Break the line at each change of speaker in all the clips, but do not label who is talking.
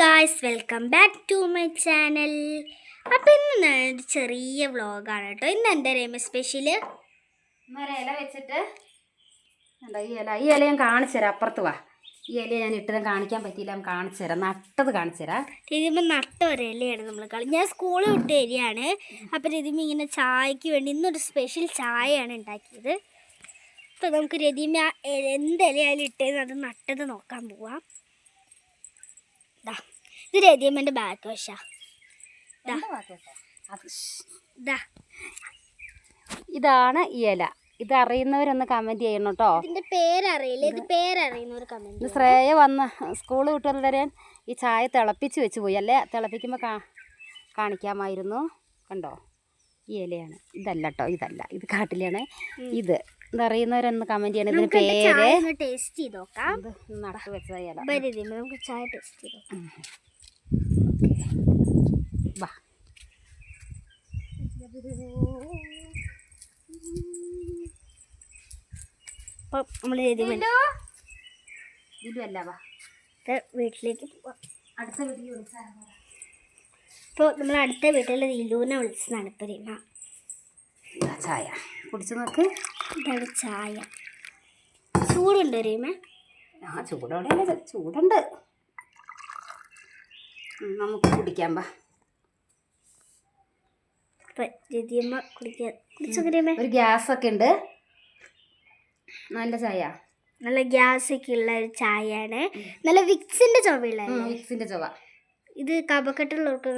Guys, welcome back to my channel. അപ്പോൾ ഇന്ന് ഒരു ചെറിയ വ്ളോഗാണ് കേട്ടോ. ഇന്ന് എൻ്റെ രമ സ്പെഷ്യല്
ഇല വെച്ചിട്ട് ഈ ഇല ഞാൻ കാണിച്ചു തരാം. അപ്പുറത്ത് വാ. ഈ ഇല ഞാൻ ഇട്ടതും കാണിക്കാൻ പറ്റിയില്ല, ഞാൻ കാണിച്ചു തരാം. നട്ടത് കാണിച്ചു തരാം.
രതിമ നട്ട ഒരു ഇലയാണ് നമ്മൾ ഞാൻ സ്കൂളിൽ വിട്ട് വരികയാണ്. അപ്പോൾ രതിമ ഇങ്ങനെ ചായക്ക് വേണ്ടി ഇന്നൊരു സ്പെഷ്യൽ ചായയാണ് ഉണ്ടാക്കിയത്. അപ്പോൾ നമുക്ക് രതിമ എന്ത് ഇലയായാലും ഇട്ടേന്ന് അത് നട്ടത് നോക്കാൻ പോവാം. ഇത് രതിയമ്മൻ്റെ ബാക്ക് വശാ.
ഇതാണ് ഈ ഇല. ഇത് അറിയുന്നവരൊന്ന് കമൻറ്റ് ചെയ്യണം കേട്ടോ.
ഇതിൻ്റെ പേരറിയില്ല, ഇത് പേരറിയുന്നവർ കമൻറ്റ്.
ഇത് ശ്രേയ വന്ന് സ്കൂൾ വിട്ടുവന്നവരെ ഈ ചായ തിളപ്പിച്ച് വെച്ച് പോയി. അല്ലേ തിളപ്പിക്കുമ്പോൾ കാണിക്കാമായിരുന്നു. കണ്ടോ, ഈ ഇലയാണ്. ഇതല്ല കേട്ടോ, ഇതല്ല, ഇത് കാട്ടിലാണ്. ഇതറിയുന്നവരൊന്ന് കമൻറ്റ് ചെയ്യണം. ഇതിന് പേര്
ടേസ്റ്റ് ചെയ്ത് നോക്കാം.
ഇത് നട്ടു വെച്ച ഇല.
നമുക്ക് ചായ ടേസ്റ്റ് ചെയ്ത് നോക്കാം.
വാ.
അപ്പം നമ്മൾ വീട്ടിലേക്ക് പോവാം.
അടുത്ത വീട്ടിൽ
ഇപ്പോൾ നമ്മൾ അടുത്ത വീട്ടിൽ ദിലുവിനെ വിളിച്ചതാണ്. ഇപ്പോൾ രമ
ചായ കുടിച്ചു നോക്ക്.
ഇതാണ് ചായ. ചൂടുണ്ട് രമ?
ആ ചൂടോടെ ചൂടുണ്ട്. നമുക്ക് കുടിക്കാം. വാ.
രതിയമ്മ കുടിക്കാൻ
ഒരു ഗ്യാസൊക്കെ ഉണ്ട്. നല്ല ചായ,
നല്ല ഗ്യാസൊക്കെ ഉള്ള ഒരു ചായയാണ്. നല്ല വിക്സിന്റെ ചുവയുള്ള
വിക്സിന്റെ ചുവ.
ഇത് കഫക്കെട്ടുള്ളവർക്ക്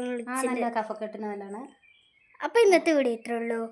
നല്ല കഫക്കെട്ടിന് നല്ലതാണ്.
അപ്പൊ ഇന്നത്തെ വീഡിയോ ഇത്രേ ഉള്ളൂ.